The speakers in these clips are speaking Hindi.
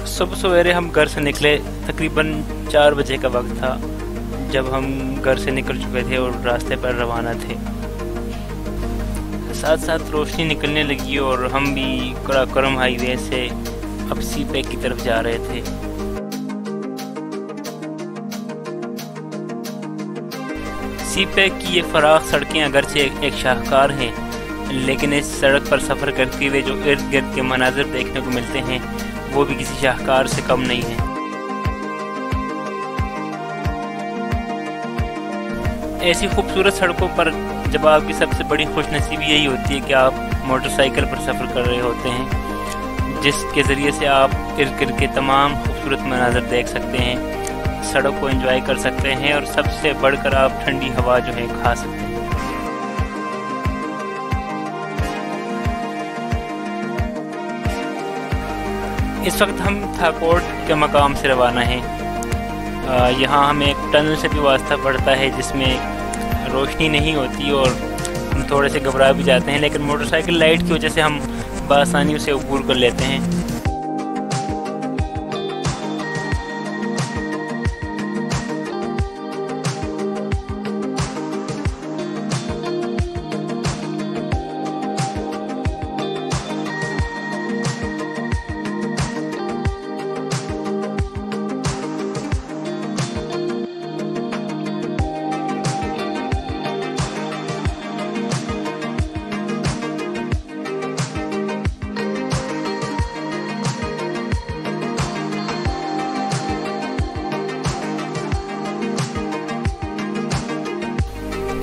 सुबह सवेरे हम घर से निकले, तकरीबन 4 बजे का वक्त था जब हम घर से निकल चुके थे और रास्ते पर रवाना थे। साथ साथ रोशनी निकलने लगी और हम भी कराकोरम हाईवे से अब सी पैक की तरफ जा रहे थे। सी पैक की ये फराख सड़कें अगरचे एक शाहकार हैं, लेकिन इस सड़क पर सफ़र करते हुए जो इर्द गिर्द के मनाजिर देखने को मिलते हैं वो भी किसी शाहकार से कम नहीं है। ऐसी खूबसूरत सड़कों पर जब आपकी सबसे बड़ी खुशनसीबी यही होती है कि आप मोटरसाइकिल पर सफ़र कर रहे होते हैं, जिसके ज़रिए से आप इर्द गिर्द के तमाम खूबसूरत मनाजिर देख सकते हैं, सड़क को एंजॉय कर सकते हैं और सबसे बढ़कर आप ठंडी हवा जो है खा सकते हैं। इस वक्त हम थाकोट के मकाम से रवाना हैं। यहाँ हमें एक टनल से भी वास्ता पड़ता है जिसमें रोशनी नहीं होती और हम थोड़े से घबरा भी जाते हैं, लेकिन मोटरसाइकिल लाइट की वजह से हम बआसानी उसे अबूर कर लेते हैं।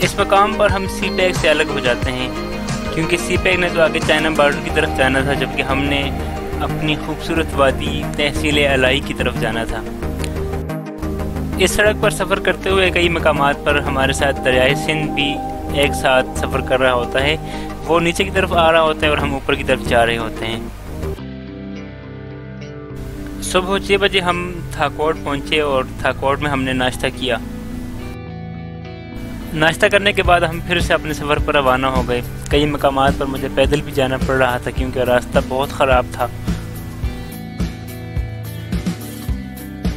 इस मकाम पर हम सी पैक से अलग हो जाते हैं, क्योंकि सी पैक ने तो आगे चाइना बॉर्डर की तरफ जाना था, जबकि हमने अपनी खूबसूरत वादी तहसील अलाई की तरफ जाना था। इस सड़क पर सफ़र करते हुए कई मकामात पर हमारे साथ दरियाए सिंध भी एक साथ सफ़र कर रहा होता है। वो नीचे की तरफ आ रहा होता है और हम ऊपर की तरफ जा रहे होते हैं। सुबह 6 बजे हम थाकोट पहुँचे और थाकोट में हमने नाश्ता किया। नाश्ता करने के बाद हम फिर से अपने सफ़र पर रवाना हो गए। कई मकामात पर मुझे पैदल भी जाना पड़ रहा था क्योंकि रास्ता बहुत ख़राब था।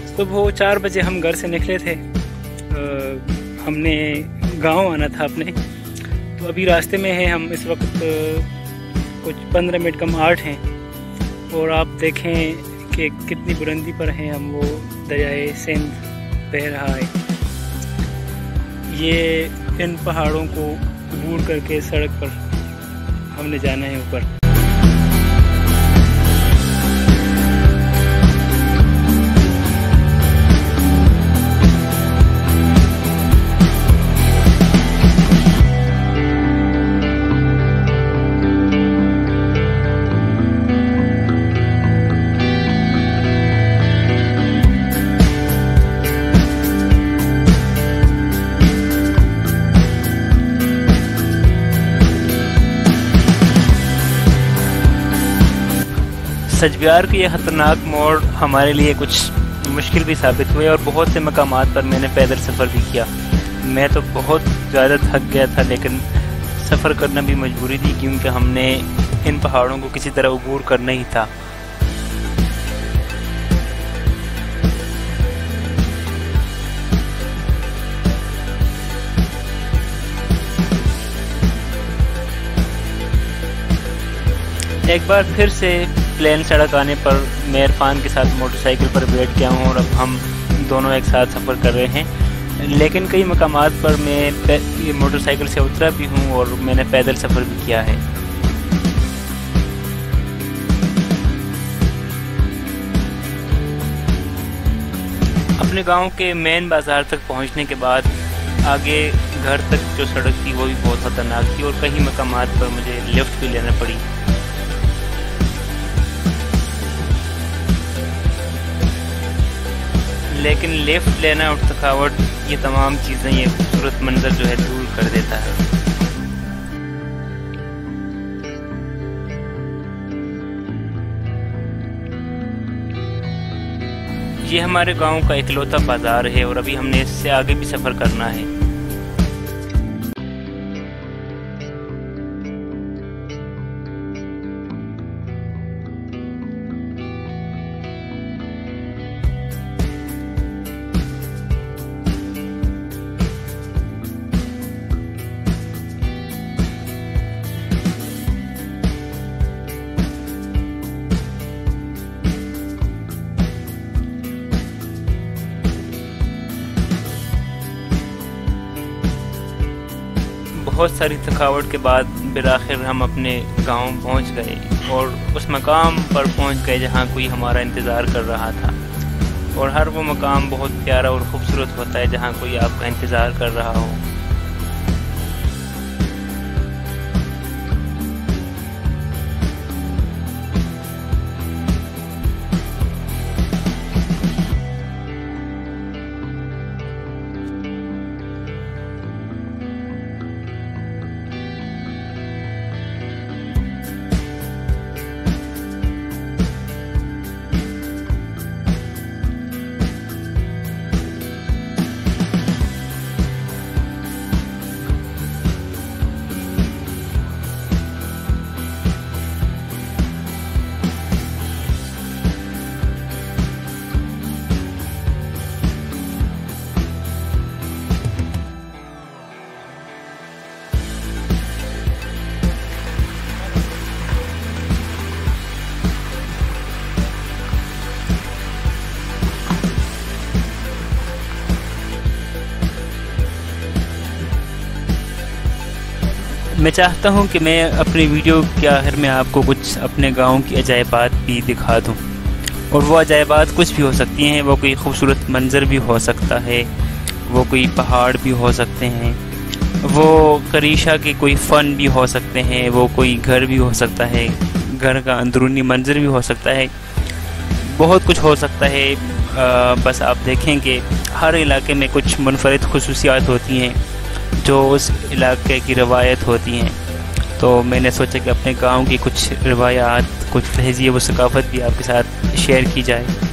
सुबह 4 बजे हम घर से निकले थे। हमने गांव आना था अपने, तो अभी रास्ते में हैं हम। इस वक्त कुछ 15 मिनट कम 8 हैं और आप देखें कि कितनी बुलंदी पर हैं हम। वो दरियाए सिंध बह रहा है। ये इन पहाड़ों को अबूर करके सड़क पर हमने जाना है ऊपर। सजबियार के ये ख़तरनाक मोड़ हमारे लिए कुछ मुश्किल भी साबित हुए और बहुत से मकामात पर मैंने पैदल सफ़र भी किया। मैं तो बहुत ज़्यादा थक गया था, लेकिन सफ़र करना भी मजबूरी थी क्योंकि हमने इन पहाड़ों को किसी तरह अबूर करना ही था। एक बार फिर से प्लेन सड़क आने पर मैं इरफान के साथ मोटरसाइकिल पर बैठ गया हूँ और अब हम दोनों एक साथ सफ़र कर रहे हैं। लेकिन कई मकामात पर मैं मोटरसाइकिल से उतरा भी हूँ और मैंने पैदल सफ़र भी किया है। अपने गांव के मेन बाज़ार तक पहुँचने के बाद आगे घर तक जो सड़क थी वो भी बहुत ख़तरनाक थी और कई मकामात पर मुझे लिफ्ट भी लेना पड़ी। लेकिन लिफ्ट लेना और थकावट, ये तमाम चीज़ें, ये खूबसूरत मंजर जो है दूर कर देता है। ये हमारे गांव का इकलौता बाज़ार है और अभी हमने इससे आगे भी सफ़र करना है। बहुत सारी थकावट के बाद बिलाखिर हम अपने गांव पहुंच गए और उस मकाम पर पहुंच गए जहां कोई हमारा इंतज़ार कर रहा था। और हर वो मकाम बहुत प्यारा और ख़ूबसूरत होता है जहां कोई आपका इंतज़ार कर रहा हो। मैं चाहता हूं कि मैं अपनी वीडियो के आखिर में आपको कुछ अपने गांव की अजायबात भी दिखा दूं। और वो अजायबात कुछ भी हो सकती हैं, वो कोई खूबसूरत मंज़र भी हो सकता है, वो कोई पहाड़ भी हो सकते हैं, वो करीशा के कोई फ़न भी हो सकते हैं, वो कोई घर भी हो सकता है, घर का अंदरूनी मंज़र भी हो सकता है, बहुत कुछ हो सकता है। बस आप देखें कि हर इलाके में कुछ मुनफरिद खुसूसियात होती हैं जो उस इलाके की रवायत होती हैं। तो मैंने सोचा कि अपने गांव की कुछ रवायात, कुछ तहज़ीब व सकाफ़त भी आपके साथ शेयर की जाए।